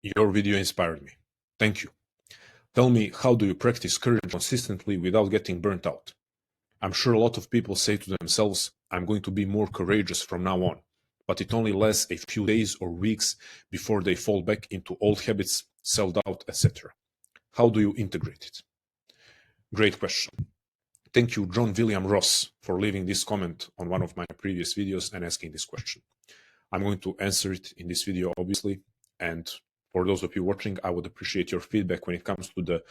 Your video inspired me. Thank you. Tell me, how do you practice courage consistently without getting burnt out? I'm sure a lot of people say to themselves, I'm going to be more courageous from now on, but it only lasts a few days or weeks before they fall back into old habits, self-doubt, etc. How do you integrate it? Great question. Thank you, John William Ross, for leaving this comment on one of my previous videos and asking this question. I'm going to answer it in this video, obviously, and for those of you watching, I would appreciate your feedback when it comes to the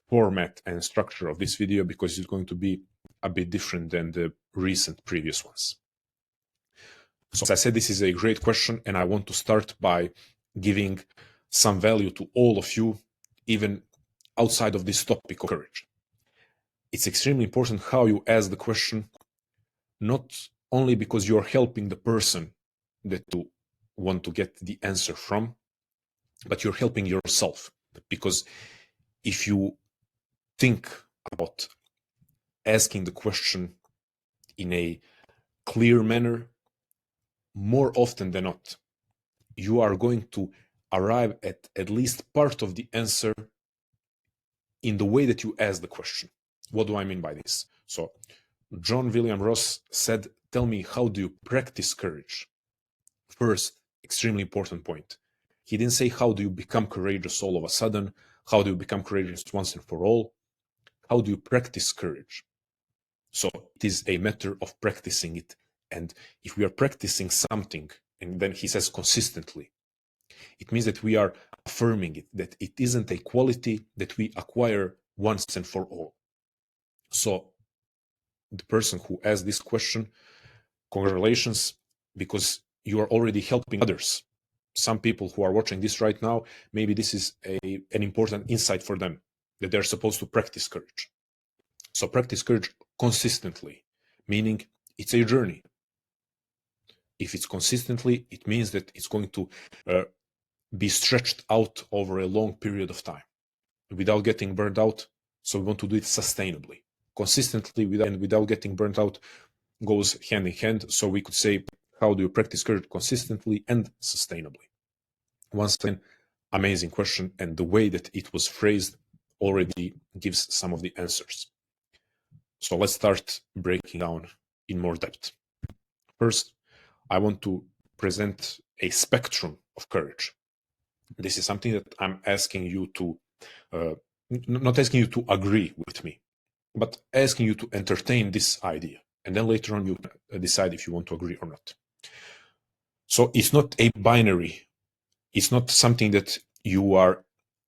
format and structure of this video, because it's going to be a bit different than the recent previous ones. So as I said, this is a great question, and I want to start by giving some value to all of you, even outside of this topic of courage. It's extremely important how you ask the question, not only because you're helping the person that you want to get the answer from, but you're helping yourself. Because if you think about asking the question in a clear manner, more often than not, you are going to arrive at least part of the answer in the way that you ask the question. What do I mean by this? So John William Ross said, tell me, how do you practice courage? First, extremely important point. He didn't say, how do you become courageous all of a sudden? How do you become courageous once and for all? How do you practice courage? So it is a matter of practicing it. And if we are practicing something, and then he says consistently, it means that we are affirming it, that it isn't a quality that we acquire once and for all. So the person who asked this question, congratulations, because you are already helping others. Some people who are watching this right now, maybe this is an important insight for them, that they're supposed to practice courage. So practice courage consistently, meaning it's a journey. If it's consistently, it means that it's going to be stretched out over a long period of time without getting burnt out. So we want to do it sustainably. Consistently without getting burnt out goes hand in hand. So we could say, how do you practice courage consistently and sustainably? Once again, amazing question. And the way that it was phrased already gives some of the answers. So let's start breaking down in more depth. First, I want to present a spectrum of courage. This is something that I'm asking you to, not asking you to agree with me, but asking you to entertain this idea. And then later on, you decide if you want to agree or not. So it's not a binary. It's not something that you are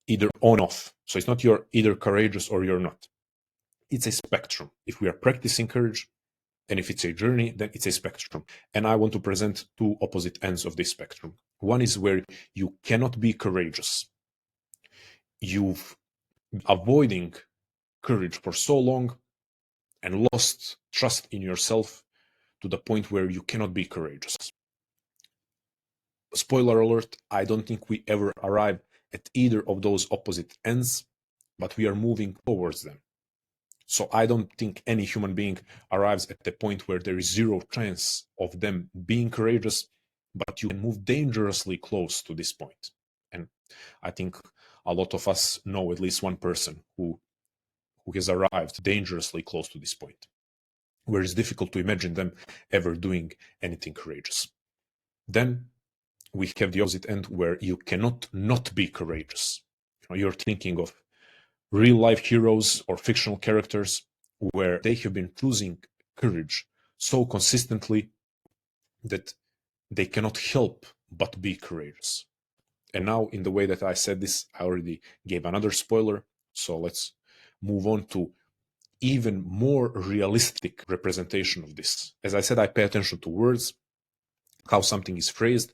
either on or off. So it's not you're either courageous or you're not. It's a spectrum. If we are practicing courage, and if it's a journey, then it's a spectrum. And I want to present two opposite ends of this spectrum. One is where you cannot be courageous. You've avoiding courage for so long and lost trust in yourself to the point where you cannot be courageous. Spoiler alert, I don't think we ever arrive at either of those opposite ends, but we are moving towards them. So I don't think any human being arrives at the point where there is zero chance of them being courageous, but you can move dangerously close to this point. And I think a lot of us know at least one person who has arrived dangerously close to this point, where it's difficult to imagine them ever doing anything courageous. Then we have the opposite end, where you cannot not be courageous. You're thinking of real life heroes or fictional characters where they have been choosing courage so consistently that they cannot help but be courageous. And now, in the way that I said this, I already gave another spoiler. So let's move on to even more realistic representation of this. As I said, I pay attention to words, how something is phrased,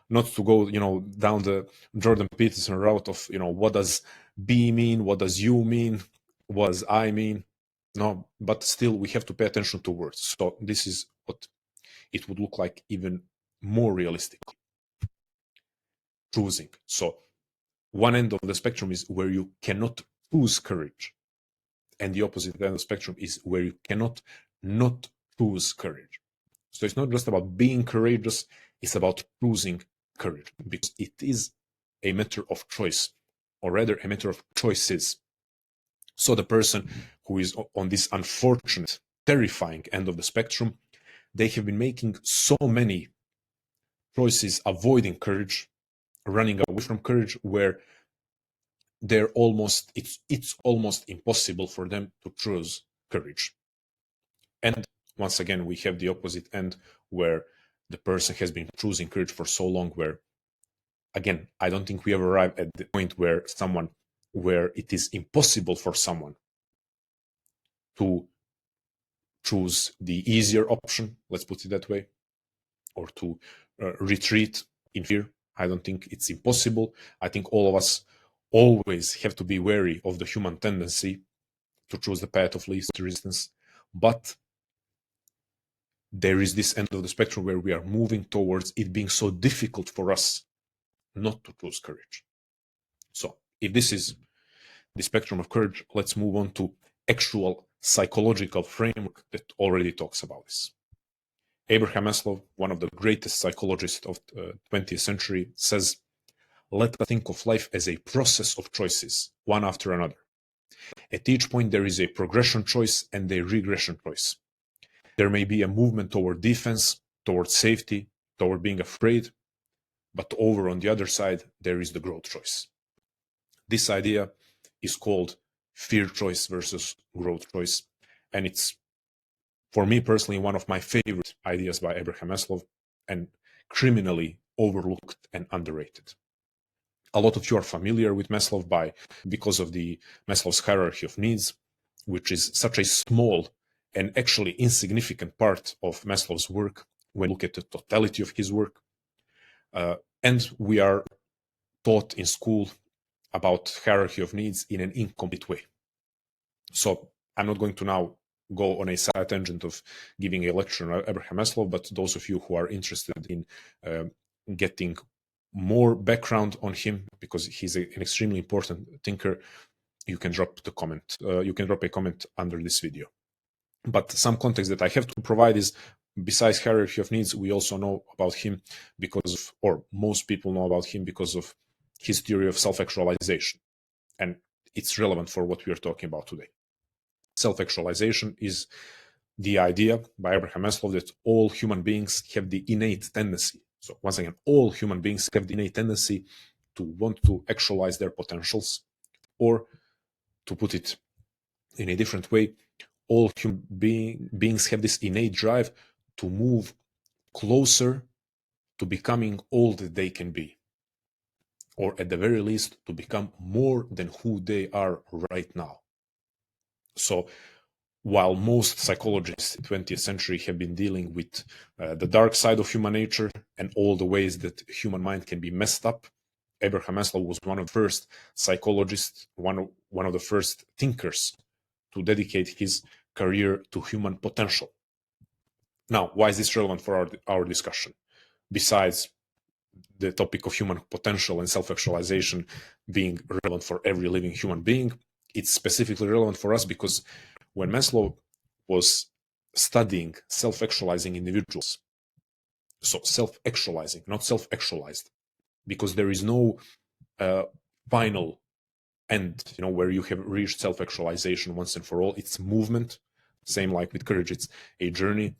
not to go, down the Jordan Peterson route of, what does be mean? What does you mean? What does I mean? No, but still we have to pay attention to words. So this is what it would look like even more realistically. Choosing. So one end of the spectrum is where you cannot choose courage. And the opposite end of the spectrum is where you cannot not choose courage. So it's not just about being courageous, it's about choosing courage, because it is a matter of choice, or rather a matter of choices. So the person who is on this unfortunate, terrifying end of the spectrum, they have been making so many choices avoiding courage, running away from courage, where it's almost impossible for them to choose courage. And once again, we have the opposite end, where the person has been choosing courage for so long, where, again, I don't think we ever arrive at the point where it is impossible for someone to choose the easier option, let's put it that way, or to retreat in fear. I don't think it's impossible. I think all of us always have to be wary of the human tendency to choose the path of least resistance. But there is this end of the spectrum where we are moving towards it being so difficult for us not to choose courage. So if this is the spectrum of courage, let's move on to actual psychological framework that already talks about this. Abraham Maslow, one of the greatest psychologists of the 20th century, says, let us think of life as a process of choices, one after another. At each point, there is a progression choice and a regression choice. There may be a movement toward defense, toward safety, toward being afraid, but over on the other side, there is the growth choice. This idea is called fear choice versus growth choice, and it's, for me personally, one of my favorite ideas by Abraham Maslow, and criminally overlooked and underrated. A lot of you are familiar with Maslow because of the Maslow's hierarchy of needs, which is such a small and actually insignificant part of Maslow's work when you look at the totality of his work. And we are taught in school about hierarchy of needs in an incomplete way. So I'm not going to now go on a side tangent of giving a lecture on Abraham Maslow, but those of you who are interested in getting more background on him, because he's an extremely important thinker, you can drop a comment under this video. But some context that I have to provide is, besides hierarchy of needs, we also know about him or most people know about him because of his theory of self-actualization. And it's relevant for what we are talking about today. Self-actualization is the idea by Abraham Maslow that all human beings have the innate tendency. So once again, all human beings have the innate tendency to want to actualize their potentials, or to put it in a different way, all human beings have this innate drive to move closer to becoming all that they can be, or at the very least, to become more than who they are right now. So while most psychologists in the 20th century have been dealing with the dark side of human nature and all the ways that human mind can be messed up, Abraham Maslow was one of the first psychologists, one of the first thinkers to dedicate his career to human potential. Now, why is this relevant for our discussion? Besides the topic of human potential and self-actualization being relevant for every living human being, it's specifically relevant for us because when Maslow was studying self-actualizing individuals, so self-actualizing, not self-actualized, because there is no final end, where you have reached self-actualization once and for all. It's movement, same like with courage, it's a journey.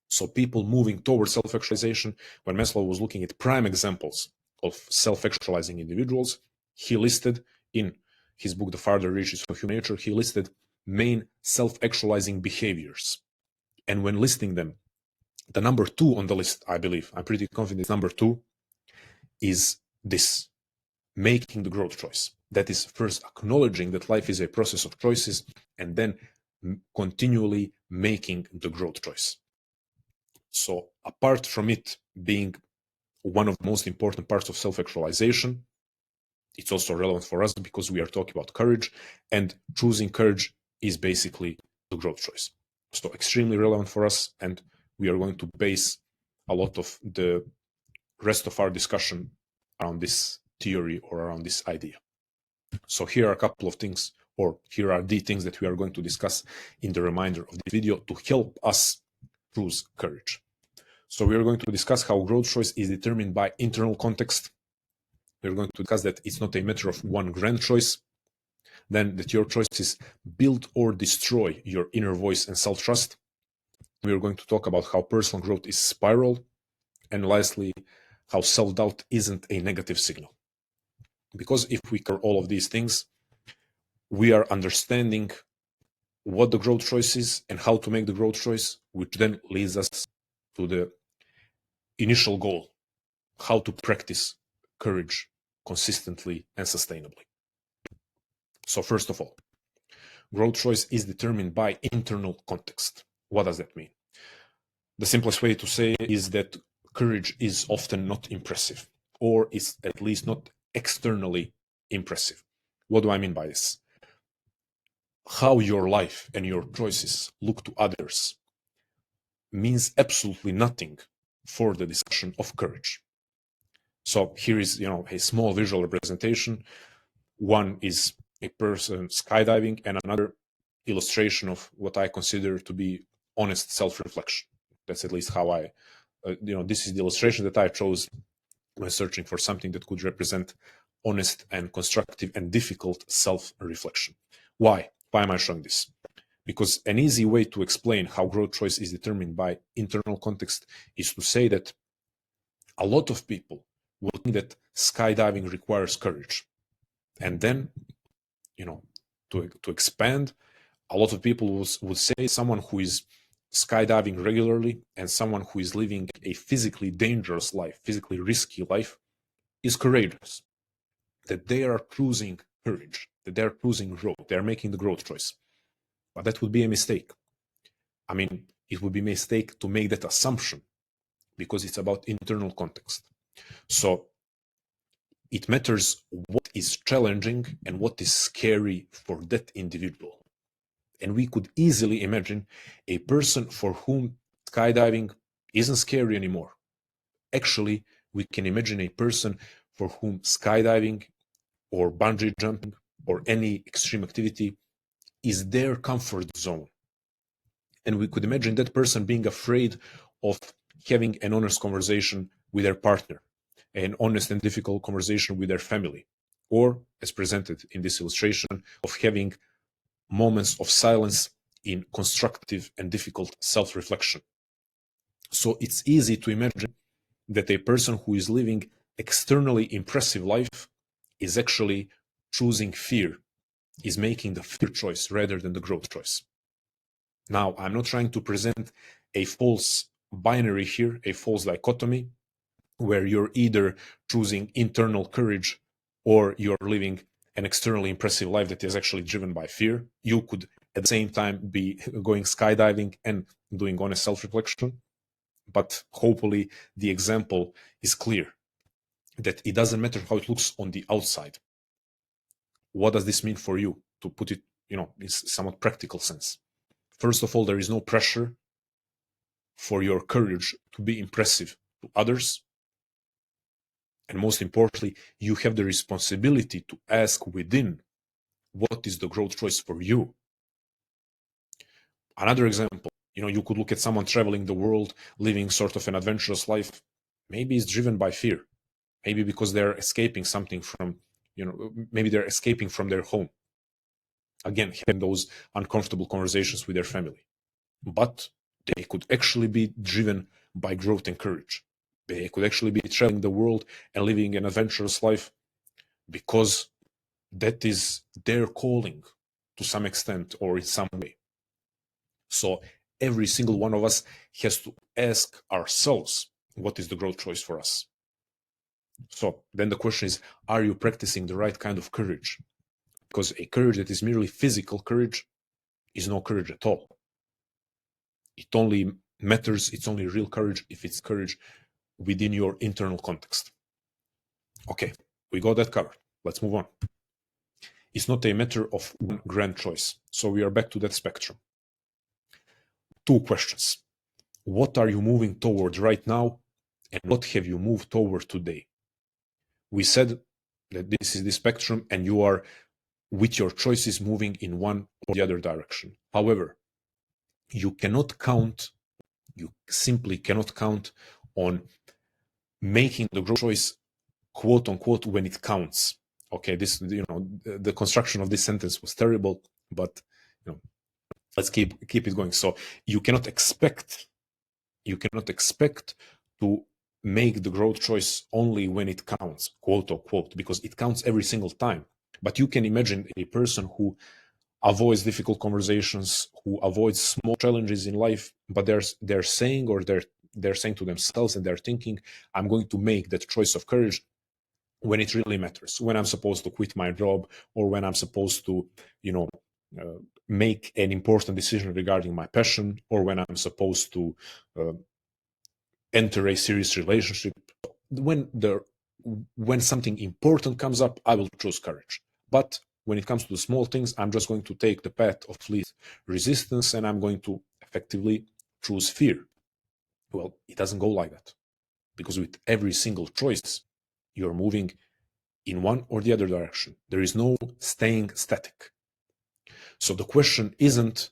So people moving towards self-actualization, when Maslow was looking at prime examples of self-actualizing individuals, he listed in his book, The Farther Reaches of Human Nature, he listed main self-actualizing behaviors. And when listing them, the number 2 on the list, I believe, I'm pretty confident number 2, is this: making the growth choice. That is first acknowledging that life is a process of choices, and then continually making the growth choice. So apart from it being one of the most important parts of self-actualization, it's also relevant for us because we are talking about courage, and choosing courage is basically the growth choice. So extremely relevant for us, and we are going to base a lot of the rest of our discussion around this theory or around this idea. So here are a couple of things, or here are the things that we are going to discuss in the remainder of the video to help us choose courage. So we are going to discuss how growth choice is determined by internal context, we're going to discuss that it's not a matter of one grand choice, then that your choices build or destroy your inner voice and self-trust. We're going to talk about how personal growth is spiral, and lastly, how self-doubt isn't a negative signal. Because if we cover all of these things, we are understanding what the growth choice is and how to make the growth choice, which then leads us to the initial goal, how to practice courage consistently and sustainably. So first of all, growth choice is determined by internal context. What does that mean? The simplest way to say is that courage is often not impressive, or is at least not externally impressive. What do I mean by this? How your life and your choices look to others means absolutely nothing for the discussion of courage. So here is, a small visual representation. One is a person skydiving, and another illustration of what I consider to be honest self-reflection. That's at least how this is the illustration that I chose when searching for something that could represent honest and constructive and difficult self-reflection. Why? Why am I showing this? Because an easy way to explain how growth choice is determined by internal context is to say that a lot of people will think that skydiving requires courage. And then, to expand, a lot of people would say someone who is skydiving regularly and someone who is living a physically dangerous life, physically risky life, is courageous. That they are choosing courage, that they are choosing growth, they are making the growth choice. But that would be a mistake. I mean, it would be a mistake to make that assumption because it's about internal context. So it matters what is challenging and what is scary for that individual. And we could easily imagine a person for whom skydiving isn't scary anymore. Actually, we can imagine a person for whom skydiving or bungee jumping or any extreme activity is their comfort zone. And we could imagine that person being afraid of having an honest conversation with their partner, an honest and difficult conversation with their family, or, as presented in this illustration, of having moments of silence in constructive and difficult self-reflection. So it's easy to imagine that a person who is living externally impressive life is actually choosing fear, is making the fear choice rather than the growth choice. Now, I'm not trying to present a false binary here, a false dichotomy, where you're either choosing internal courage or you're living an externally impressive life that is actually driven by fear. You could at the same time be going skydiving and doing honest self-reflection. But hopefully the example is clear that it doesn't matter how it looks on the outside. What does this mean for you? To put it, in somewhat practical sense. First of all, there is no pressure for your courage to be impressive to others. And most importantly, you have the responsibility to ask within, what is the growth choice for you? Another example, you could look at someone traveling the world, living sort of an adventurous life. Maybe it's driven by fear. Maybe because they're escaping something from, maybe they're escaping from their home. Again, having those uncomfortable conversations with their family. But they could actually be driven by growth and courage. They could actually be traveling the world and living an adventurous life because that is their calling to some extent or in some way. So every single one of us has to ask ourselves, what is the growth choice for us? So then the question is, are you practicing the right kind of courage? Because a courage that is merely physical courage is no courage at all. It only matters, it's only real courage if it's courage within your internal context. Okay, we got that covered. Let's move on. It's not a matter of one grand choice. So we are back to that spectrum. Two questions. What are you moving toward right now? And what have you moved toward today? We said that this is the spectrum and you are, with your choices, moving in one or the other direction. However, you simply cannot count on making the growth choice quote unquote, when it counts. Okay, this, the construction of this sentence was terrible, but let's keep it going. So you cannot expect to make the growth choice only when it counts, quote unquote, because it counts every single time. But you can imagine a person who avoids difficult conversations, who avoids small challenges in life, but they're saying, or they're saying to themselves, and they're thinking, I'm going to make that choice of courage when it really matters, when I'm supposed to quit my job, or when I'm supposed to, uh, make an important decision regarding my passion, or when I'm supposed to uh, enter a serious relationship. When something important comes up, I will choose courage. But when it comes to the small things, I'm just going to take the path of least resistance, and I'm going to effectively choose fear. Well, it doesn't go like that, because with every single choice, you're moving in one or the other direction. There is no staying static. So the question isn't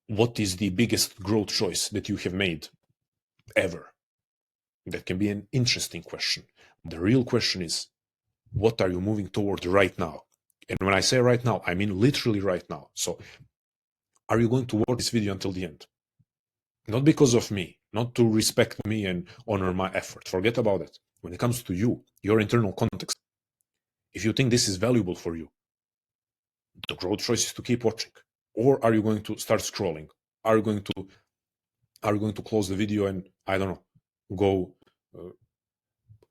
what is the biggest growth choice that you have made ever. That can be an interesting question. The real question is, what are you moving toward right now? And when I say right now, I mean literally right now. So are you going to watch this video until the end? Not because of me, not to respect me and honor my effort. Forget about it. When it comes to you, your internal context, if you think this is valuable for you, the growth choice is to keep watching. Or are you going to start scrolling? Are you going to close the video and, I don't know, go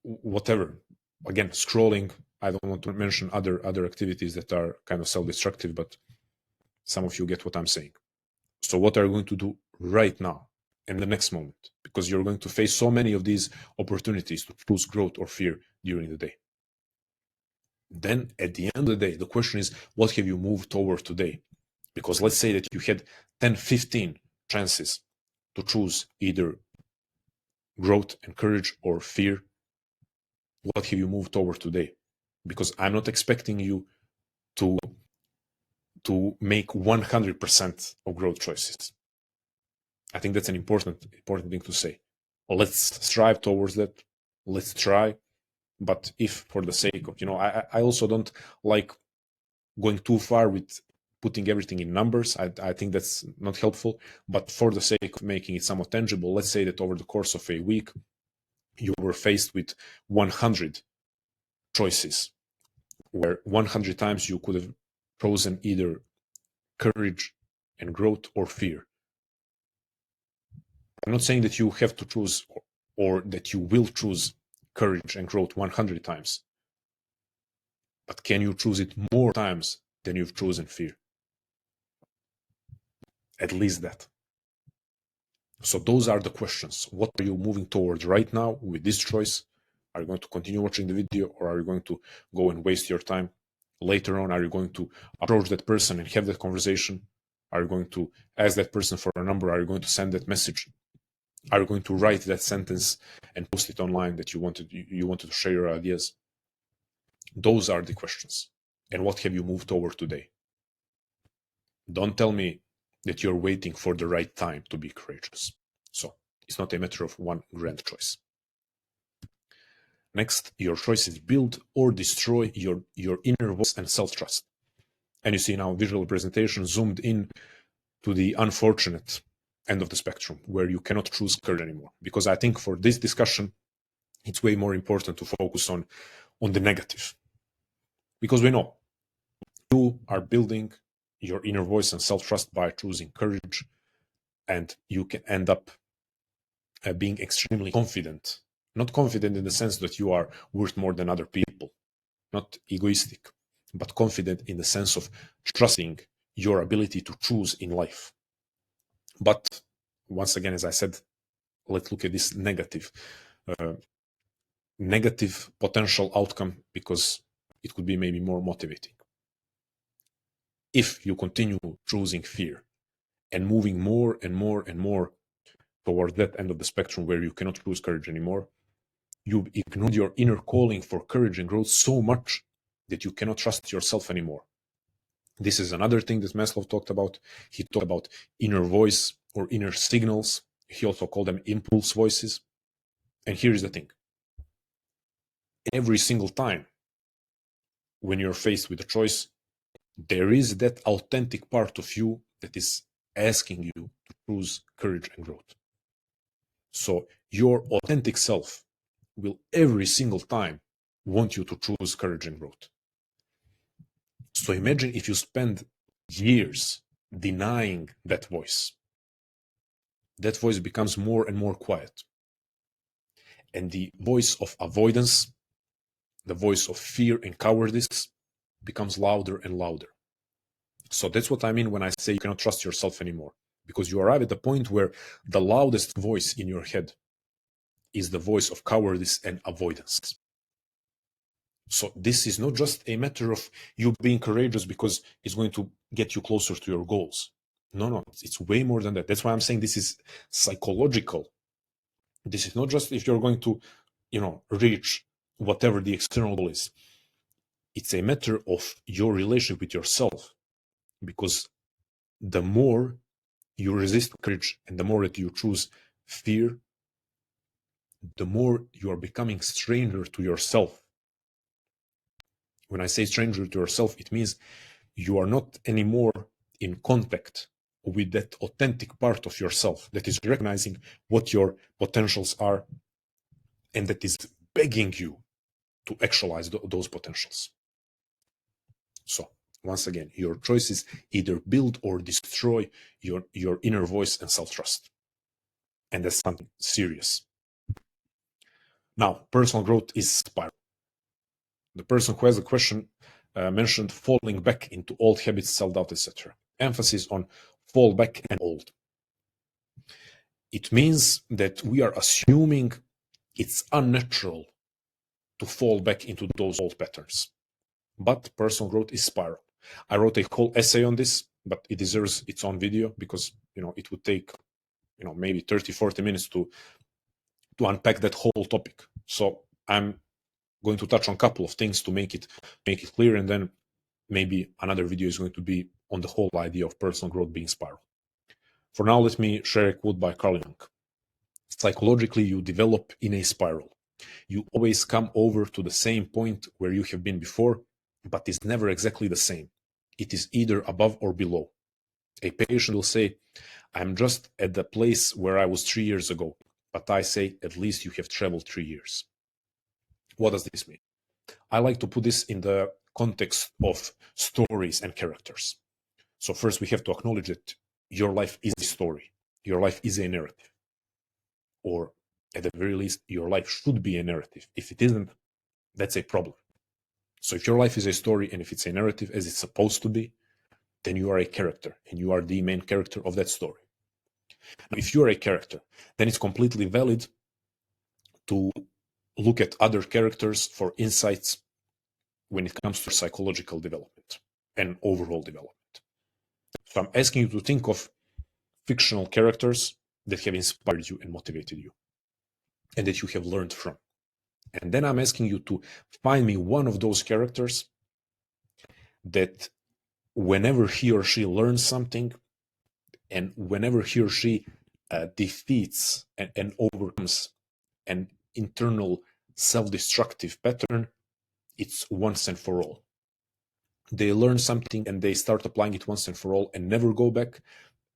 whatever? Again, scrolling. I don't want to mention other activities that are kind of self-destructive, but some of you get what I'm saying. So what are you going to do right now, in the next moment? Because you're going to face so many of these opportunities to choose growth or fear during the day. Then at the end of the day, the question is, what have you moved toward today? Because let's say that you had 10, 15 chances to choose either growth and courage or fear. What have you moved toward today? Because I'm not expecting you to make 100% of growth choices. I think that's an important thing to say. Well, let's strive towards that. Let's try. But if for the sake of, I also don't like going too far with putting everything in numbers. I think that's not helpful. But for the sake of making it somewhat tangible, let's say that over the course of a week, you were faced with 100 choices, where 100 times you could have chosen either courage and growth or fear. I'm not saying that you have to choose, or that you will choose courage and growth 100 times. But can you choose it more times than you've chosen fear? At least that. So those are the questions. What are you moving towards right now with this choice? Are you going to continue watching the video, or are you going to go and waste your time? Later on, are you going to approach that person and have that conversation? Are you going to ask that person for a number? Are you going to send that message? Are you going to write that sentence and post it online that you wanted to share your ideas? Those are the questions. And what have you moved toward today? Don't tell me that you're waiting for the right time to be courageous. So it's not a matter of one grand choice. Next, your choices build or destroy your inner voice and self-trust. And you see now visual representation zoomed in to the unfortunate end of the spectrum, where you cannot choose courage anymore. Because I think for this discussion, it's way more important to focus on the negative. Because we know you are building your inner voice and self-trust by choosing courage, and you can end up being extremely confident. Not confident in the sense that you are worth more than other people, not egoistic, but confident in the sense of trusting your ability to choose in life. But once again, as I said, let's look at this negative potential outcome, because it could be maybe more motivating. If you continue choosing fear and moving more and more and more toward that end of the spectrum where you cannot choose courage anymore, you've ignored your inner calling for courage and growth so much that you cannot trust yourself anymore. This is another thing that Maslow talked about. He talked about inner voice or inner signals. He also called them impulse voices. And here's the thing. every single time when you're faced with a choice, there is that authentic part of you that is asking you to choose courage and growth. So your authentic self will every single time want you to choose courage and growth. So imagine if you spend years denying that voice becomes more and more quiet. And the voice of avoidance, the voice of fear and cowardice becomes louder and louder. So that's what I mean when I say you cannot trust yourself anymore, because you arrive at the point where the loudest voice in your head is the voice of cowardice and avoidance. So this is not just a matter of you being courageous because it's going to get you closer to your goals. No, it's way more than that. That's why I'm saying this is psychological. This is not just if you're going to, reach whatever the external goal is. It's a matter of your relationship with yourself, because the more you resist courage and the more that you choose fear, the more you are becoming stranger to yourself. When I say stranger to yourself, it means you are not anymore in contact with that authentic part of yourself that is recognizing what your potentials are and that is begging you to actualize those potentials. So, once again, your choices either build or destroy your inner voice and self-trust. And that's something serious. Now, personal growth is spiral. The person who has the question mentioned falling back into old habits, self-doubt, etc. Emphasis on fall back and old. It means that we are assuming it's unnatural to fall back into those old patterns. But personal growth is spiral. I wrote a whole essay on this, but it deserves its own video because it would take maybe 30-40 minutes to unpack that whole topic. So I'm going to touch on a couple of things to make it clear, and then maybe another video is going to be on the whole idea of personal growth being spiral. For now, let me share a quote by Carl Jung. Psychologically, you develop in a spiral. You always come over to the same point where you have been before, but it's never exactly the same. It is either above or below. A patient will say, I'm just at the place where I was 3 years ago, but I say, at least you have traveled 3 years. What does this mean? I like to put this in the context of stories and characters. So first we have to acknowledge that your life is a story. Your life is a narrative. Or at the very least, your life should be a narrative. If it isn't, that's a problem. So if your life is a story and if it's a narrative as it's supposed to be, then you are a character and you are the main character of that story. Now, if you're a character, then it's completely valid to look at other characters for insights when it comes to psychological development and overall development. So I'm asking you to think of fictional characters that have inspired you and motivated you and that you have learned from. And then I'm asking you to find me one of those characters that whenever he or she learns something and whenever he or she defeats and overcomes an internal self-destructive pattern, it's once and for all. They learn something and they start applying it once and for all and never go back.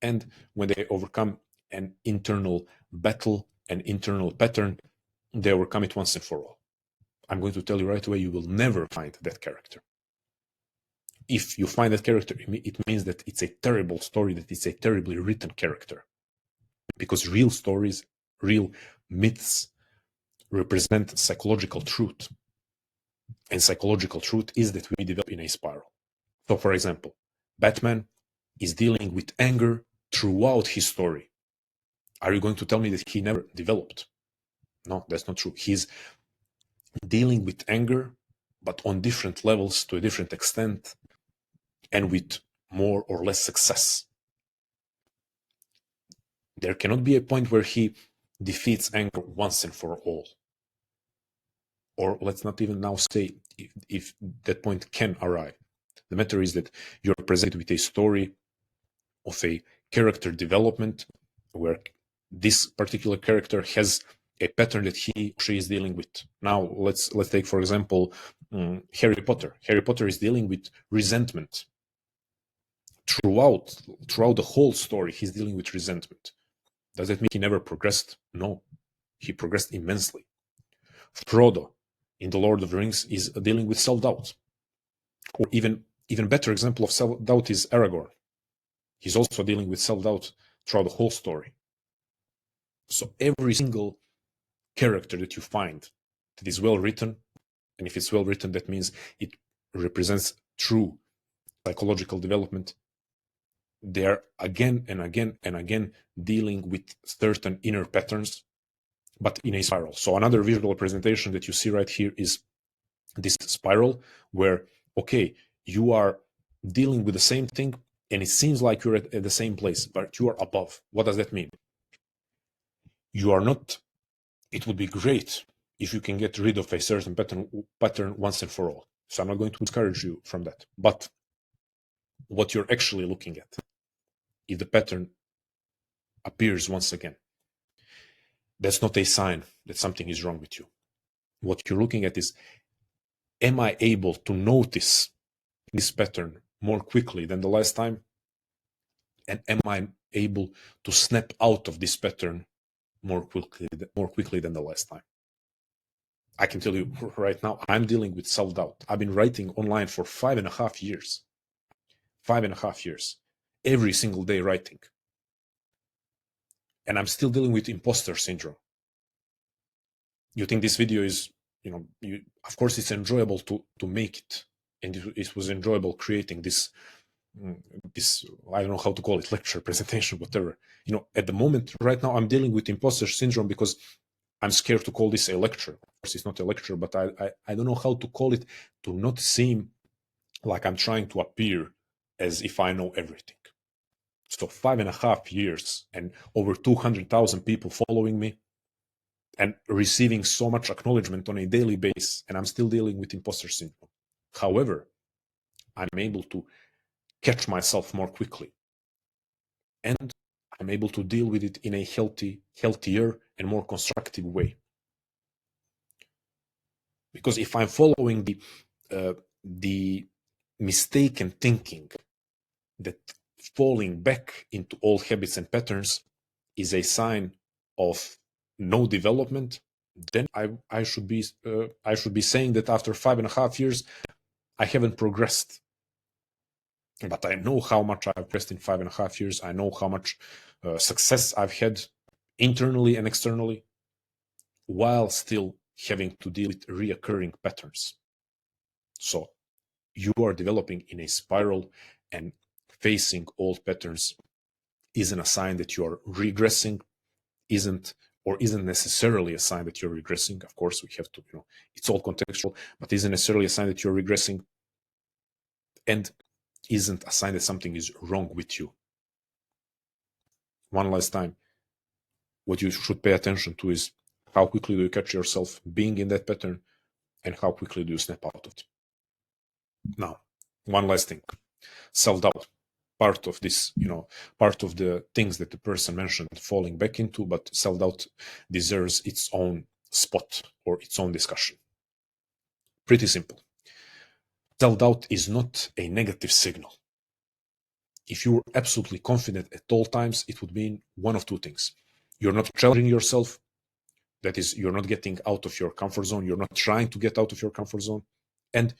And when they overcome an internal battle, an internal pattern, they overcome it once and for all. I'm going to tell you right away, you will never find that character. If you find that character, it means that it's a terrible story, that it's a terribly written character. Because real stories, real myths represent psychological truth. And psychological truth is that we develop in a spiral. So, for example, Batman is dealing with anger throughout his story. Are you going to tell me that he never developed? No, that's not true. He's dealing with anger, but on different levels to a different extent and with more or less success. There cannot be a point where he defeats anger once and for all. Or let's not even now say if that point can arrive. The matter is that you're presented with a story of a character development where this particular character has a pattern that he or she is dealing with. Now, let's take, for example, Harry Potter. Harry Potter is dealing with resentment. Throughout the whole story, he's dealing with resentment. Does that mean he never progressed? No, he progressed immensely. Frodo in The Lord of the Rings is dealing with self-doubt. Or even better example of self-doubt is Aragorn. He's also dealing with self-doubt throughout the whole story. So every single character that you find that is well written, and if it's well written, that means it represents true psychological development. They are again and again and again dealing with certain inner patterns, but in a spiral. So another visual representation that you see right here is this spiral where, okay, you are dealing with the same thing and it seems like you're at the same place, but you are above. What does that mean? You are not. It would be great if you can get rid of a certain pattern once and for all. So I'm not going to discourage you from that. But what you're actually looking at, if the pattern appears once again, that's not a sign that something is wrong with you. What you're looking at is, am I able to notice this pattern more quickly than the last time? And am I able to snap out of this pattern more quickly than the last time? I can tell you right now, I'm dealing with self-doubt. I've been writing online for 5.5 years. 5.5 years. Every single day writing. And I'm still dealing with imposter syndrome. You think this video is, of course it's enjoyable to make it. And it was enjoyable creating this, I don't know how to call it, lecture, presentation, whatever. At the moment, right now, I'm dealing with imposter syndrome because I'm scared to call this a lecture. Of course, it's not a lecture, but I don't know how to call it to not seem like I'm trying to appear as if I know everything. So 5.5 years and over 200,000 people following me and receiving so much acknowledgement on a daily basis, and I'm still dealing with imposter syndrome. However, I'm able to catch myself more quickly. And I'm able to deal with it in a healthier and more constructive way. Because if I'm following the mistaken thinking that falling back into old habits and patterns is a sign of no development, then I should be saying that after 5.5 years I haven't progressed. But I know how much I've progressed in 5.5 years. I know how much success I've had internally and externally, while still having to deal with reoccurring patterns. So you are developing in a spiral, and facing old patterns isn't a sign that you are regressing, isn't necessarily a sign that you're regressing. Of course, we have to, it's all contextual, but isn't necessarily a sign that you're regressing, and isn't a sign that something is wrong with you. One last time, what you should pay attention to is how quickly do you catch yourself being in that pattern, and how quickly do you snap out of it. Now, one last thing, self-doubt. Part of this, part of the things that the person mentioned falling back into, but self-doubt deserves its own spot or its own discussion. Pretty simple. Self-doubt is not a negative signal. If you were absolutely confident at all times, it would mean one of two things. You're not challenging yourself. That is, you're not getting out of your comfort zone. You're not trying to get out of your comfort zone. And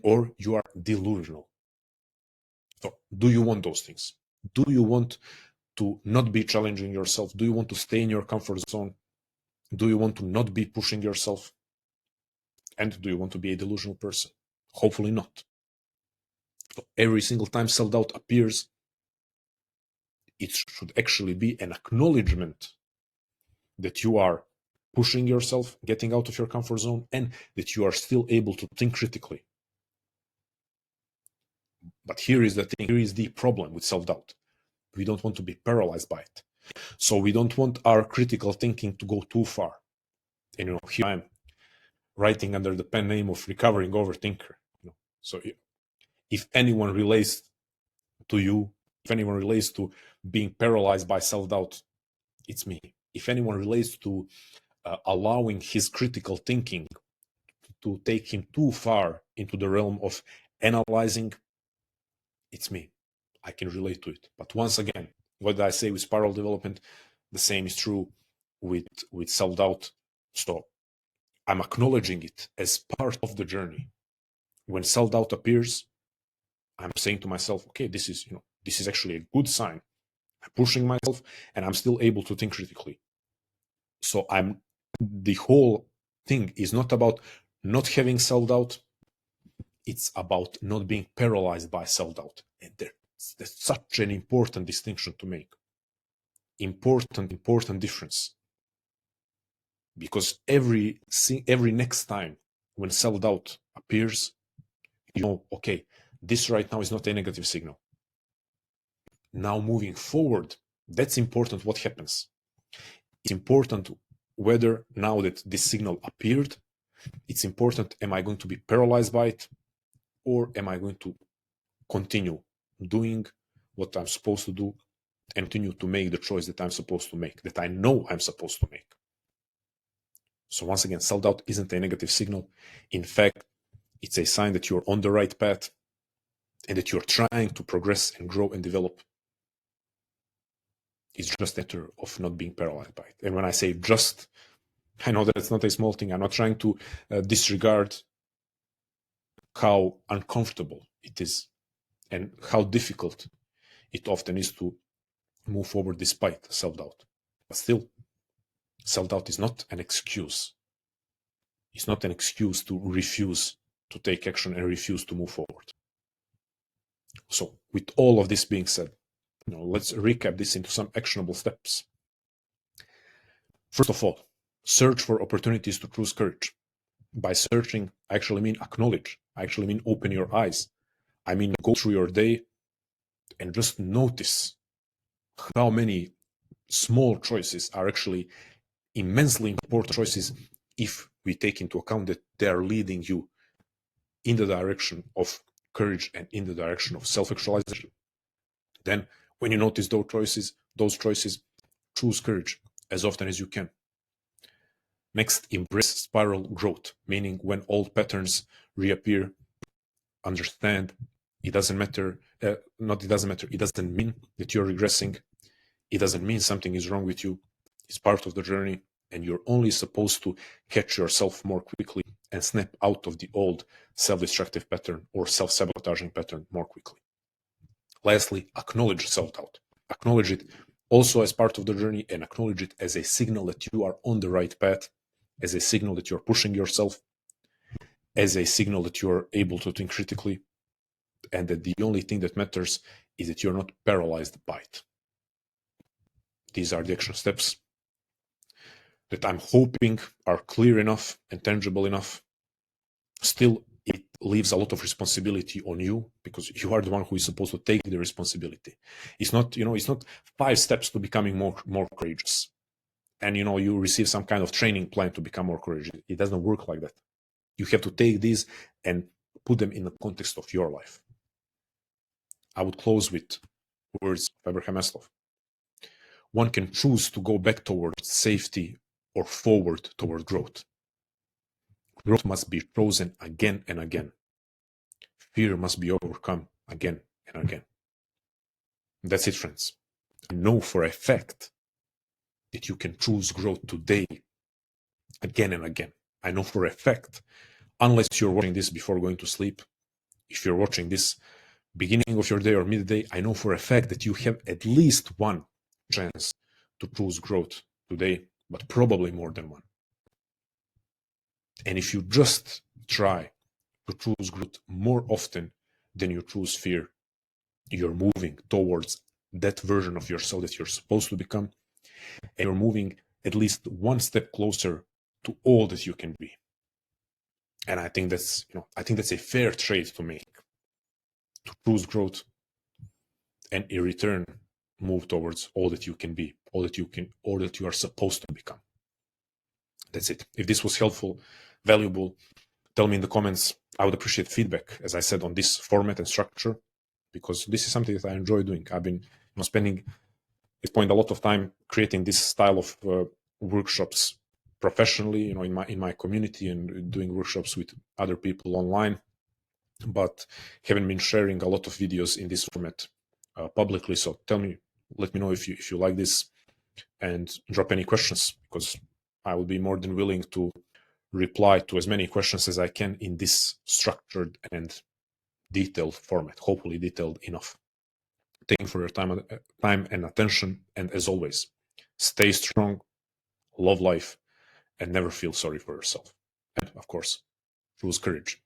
or you are delusional. So do you want those things? Do you want to not be challenging yourself? Do you want to stay in your comfort zone? Do you want to not be pushing yourself? And do you want to be a delusional person? Hopefully not. So every single time self-doubt appears, it should actually be an acknowledgement that you are pushing yourself, getting out of your comfort zone, and that you are still able to think critically. But here is the thing, here is the problem with self-doubt. We don't want to be paralyzed by it. So we don't want our critical thinking to go too far. And here I am writing under the pen name of Recovering Overthinker. So if anyone relates to you, if anyone relates to being paralyzed by self-doubt, it's me. if anyone relates to allowing his critical thinking to take him too far into the realm of analyzing, it's me. I can relate to it. But once again, what did I say with spiral development? The same is true with self-doubt. So I'm acknowledging it as part of the journey. When self-doubt appears, I'm saying to myself, okay, this is actually a good sign. I'm pushing myself and I'm still able to think critically. So the whole thing is not about not having self-doubt. It's about not being paralyzed by self-doubt. And that's such an important distinction to make. Important difference. Because every next time when self-doubt appears, you know, okay, this right now is not a negative signal. Now moving forward, that's important what happens. It's important whether now that this signal appeared, it's important, am I going to be paralyzed by it, or am I going to continue doing what I'm supposed to do and continue to make the choice that I'm supposed to make, that I know I'm supposed to make. So once again, self-doubt isn't a negative signal. In fact, it's a sign that you're on the right path and that you're trying to progress and grow and develop. It's just a matter of not being paralyzed by it. And when I say just, I know that it's not a small thing. I'm not trying to disregard how uncomfortable it is and how difficult it often is to move forward despite self-doubt. But still, self-doubt is not an excuse. It's not an excuse to refuse to take action and refuse to move forward. So with all of this being said, let's recap this into some actionable steps. First of all, search for opportunities to choose courage. By searching, I actually mean acknowledge. I actually mean open your eyes. I mean go through your day and just notice how many small choices are actually immensely important choices if we take into account that they are leading you in the direction of courage and in the direction of self-actualization. Then when you notice those choices, choose courage as often as you can. Next, embrace spiral growth, meaning when old patterns reappear, understand it doesn't matter, it doesn't mean that you're regressing. It doesn't mean something is wrong with you. It's part of the journey, and you're only supposed to catch yourself more quickly and snap out of the old self-destructive pattern or self-sabotaging pattern more quickly. Lastly, acknowledge self-doubt. Acknowledge it also as part of the journey and acknowledge it as a signal that you are on the right path, as a signal that you're pushing yourself, as a signal that you're able to think critically, and that the only thing that matters is that you're not paralyzed by it. These are the action steps that I'm hoping are clear enough and tangible enough. Still, it leaves a lot of responsibility on you because you are the one who is supposed to take the responsibility. It's not, it's not 5 steps to becoming more courageous. And, you receive some kind of training plan to become more courageous. It doesn't work like that. You have to take these and put them in the context of your life. I would close with words of Abraham Maslow. One can choose to go back towards safety or forward toward growth. Growth must be chosen again and again. Fear must be overcome again and again. That's it, friends. I know for a fact that you can choose growth today again and again. I know for a fact, unless you're watching this before going to sleep, if you're watching this beginning of your day or midday, I know for a fact that you have at least one chance to choose growth today, but probably more than one. And if you just try to choose growth more often than you choose fear, you're moving towards that version of yourself that you're supposed to become, and you're moving at least one step closer to all that you can be. And I think that's a fair trade to make, to choose growth and in return move towards all that you can be, all that you are supposed to become. That's it. If this was helpful, valuable, tell me in the comments. I would appreciate feedback, as I said, on this format and structure, because this is something that I enjoy doing. I've been spending spent a lot of time creating this style of workshops professionally, in my community and doing workshops with other people online, but haven't been sharing a lot of videos in this format publicly. So let me know if you like this, and drop any questions, because I will be more than willing to reply to as many questions as I can in this structured and detailed format, hopefully detailed enough. Thank you for your time and attention, and as always, stay strong, love life, and never feel sorry for yourself. And of course, choose courage.